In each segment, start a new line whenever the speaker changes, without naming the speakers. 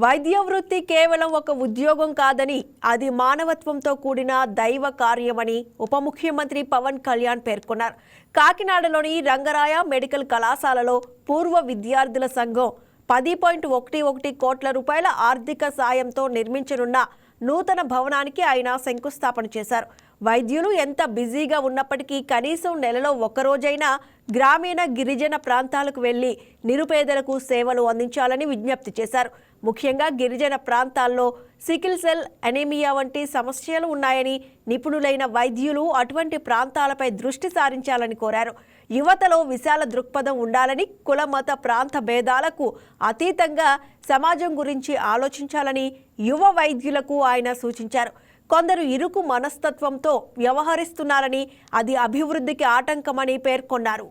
వైద్య వృత్తి కేవలం ఒక ఉద్యోగం కాదని అది మానవత్వంతో కూడిన దైవ కార్యమని ఉప ముఖ్యమంత్రి పవన్ కళ్యాణ్ పేర్కొన్నారు. కాకినాడలోని రంగరాయ మెడికల్ కళాశాలలో పూర్వ విద్యార్థుల సంఘం 10.11 కోట్ల రూపాయల ఆర్థిక సాయంతో నిర్మించనున్న నూతన భవనానికి ఆయన శంకుస్థాపన చేశారు. వైద్యులు ఎంత బిజీగా ఉన్నప్పటికీ కనీసం నెలలో ఒక్కరోజైనా గ్రామీణ గిరిజన ప్రాంతాలకు వెళ్లి నిరుపేదలకు సేవలు అందించాలని విజ్ఞప్తి చేశారు. ముఖ్యంగా గిరిజన ప్రాంతాల్లో సికిల్ సెల్ అనీమియా వంటి సమస్యలు ఉన్నాయని నిపుణులైన వైద్యులు అటువంటి ప్రాంతాలపై దృష్టి సారించాలని కోరారు. యువతలో విశాల దృక్పథం ఉండాలని, కుల మత ప్రాంత భేదాలకు అతీతంగా సమాజం గురించి ఆలోచించాలని యువ వైద్యులకు ఆయన సూచించారు. కొందరు ఇరుకు మనస్తత్వంతో వ్యవహరిస్తున్నారని, అది అభివృద్ధికి ఆటంకమని పేర్కొన్నారు.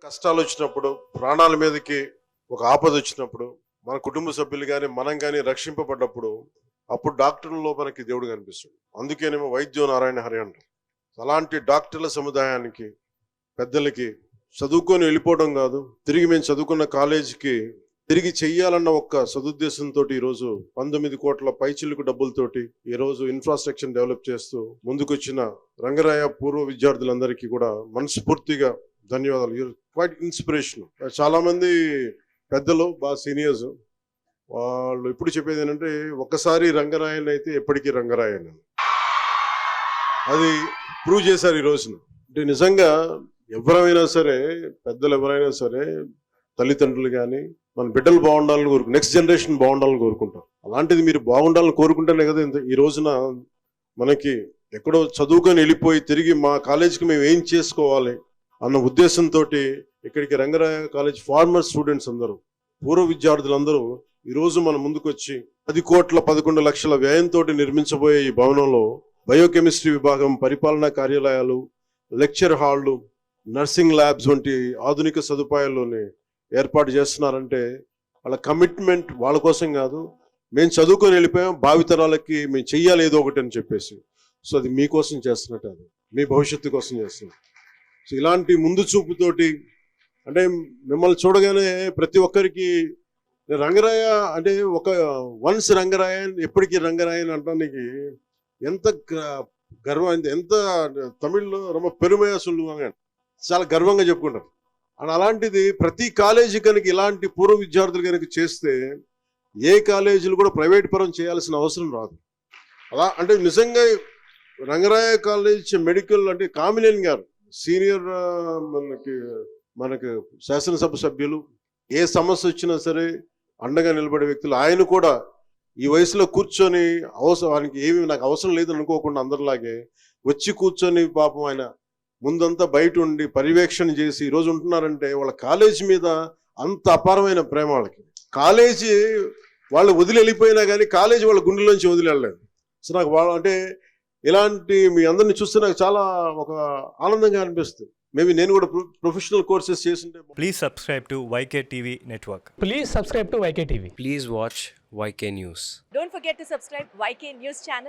కష్టాలు వచ్చినప్పుడు, ప్రాణాల మీదకి ఒక ఆపద వచ్చినప్పుడు, మన కుటుంబ సభ్యులు కానీ మనం కానీ రక్షింపబడ్డప్పుడు అప్పుడు డాక్టర్లలో మనకి దేవుడు కనిపిస్తాడు. అందుకేనేమో వైద్యో నారాయణ హరి అంటారు. అలాంటి డాక్టర్ల సముదాయానికి, పెద్దలకి చదువుకొని వెళ్ళిపోవడం కాదు, తిరిగి మేము చదువుకున్న కాలేజీకి తిరిగి చెయ్యాలన్న ఒక్క సదుద్దేశంతో ఈరోజు 19 కోట్ల పైచిలుకు డబ్బులతోటి ఈరోజు ఇన్ఫ్రాస్ట్రక్చర్ డెవలప్ చేస్తూ ముందుకొచ్చిన రంగరాయ పూర్వ విద్యార్థులందరికీ కూడా మనస్ఫూర్తిగా ధన్యవాదాలు. Quite inspiration. చాలా మంది పెద్దలు, బాగా సీనియర్స్, వాళ్ళు ఎప్పుడు చెప్పేది ఏంటంటే ఒక్కసారి రంగరాయన్ అయితే ఎప్పటికీ రంగరాయన్, అది ప్రూవ్ చేశారు ఈ రోజున. అంటే నిజంగా ఎవరైనా సరే, పెద్దలు ఎవరైనా సరే, తల్లిదండ్రులు కానీ మన బిడ్డలు బాగుండాలని కోరుకుంటారు, నెక్స్ట్ జనరేషన్ బాగుండాలని కోరుకుంటారు. అలాంటిది మీరు బాగుండాలని కోరుకుంటేనే కదా ఈ రోజున మనకి ఎక్కడో చదువుకొని వెళ్ళిపోయి తిరిగి మా కాలేజీకి మేము ఏం చేసుకోవాలి అన్న ఉద్దేశంతో ఇక్కడికి రంగరాయ కాలేజ్ ఫార్మర్ స్టూడెంట్స్ అందరూ, పూర్వ విద్యార్థులందరూ ఈరోజు మన ముందుకు వచ్చి 10.11 కోట్ల వ్యయంతో నిర్మించబోయే ఈ భవనంలో బయోకెమిస్ట్రీ విభాగం, పరిపాలనా కార్యాలయాలు, లెక్చర్ హాళ్లు, నర్సింగ్ ల్యాబ్స్ వంటి ఆధునిక సదుపాయాల్లోనే ఏర్పాటు చేస్తున్నారంటే వాళ్ళ కమిట్మెంట్ వాళ్ళ కోసం కాదు, మేము చదువుకొని వెళ్ళిపోయాం, భావితరాలకి మేము చెయ్యాలి ఏదో ఒకటి అని చెప్పేసి. సో అది మీకోసం చేస్తున్నట్టు, అది మీ భవిష్యత్తు కోసం చేస్తున్నారు. సో ఇలాంటి ముందు చూపుతోటి, అంటే మిమ్మల్ని చూడగానే ప్రతి ఒక్కరికి రంగరాయ అంటే ఒక వన్స్ రంగరాయన్ ఎప్పటికీ రంగరాయన్ అంటానికి ఎంత గర్వం, ఎంత తమిళ్లో రొమ్మ పెరుమయ సొల్లువాங்க, చాలా గర్వంగా చెప్పుకుంటారు. అండ్ అలాంటిది ప్రతి కాలేజీ కనుక ఇలాంటి పూర్వ విద్యార్థులు కనుక చేస్తే ఏ కాలేజీలు కూడా ప్రైవేట్ పరం చేయాల్సిన అవసరం రాదు. అలా అంటే నిజంగా రంగరాయ కాలేజ్ మెడికల్ అంటే కామినేని గారు సీనియర్ మనకి శాసనసభ సభ్యులు, ఏ సమస్య వచ్చినా సరే అండగా నిలబడే వ్యక్తులు. ఆయన కూడా ఈ వయసులో కూర్చొని ఆయనకి ఏమి నాకు అవసరం లేదు అనుకోకుండా అందరిలాగే వచ్చి కూర్చొని పాపం ఆయన ముందంతా బయట ఉండి పర్యవేక్షణ చేసి ఈరోజు ఉంటున్నారంటే వాళ్ళ కాలేజీ మీద అంత అపారమైన ప్రేమ వాళ్ళకి. కాలేజీ వాళ్ళు వదిలి వెళ్ళిపోయినా కానీ కాలేజీ వాళ్ళ గుండెల్లోంచి వదిలి వెళ్ళలేదు. సో నాకు వాళ్ళు అంటే ఇలాంటి మీ అందరిని చూస్తే నాకు చాలా ఒక ఆనందంగా అనిపిస్తుంది. మేబీ నేను కూడా ప్రొఫెషనల్ కోర్సెస్ చేస్తుంటే.
Please subscribe to YK TV Network.
Please subscribe to YK TV.
Please watch YK News.
Don't forget to subscribe YK News channel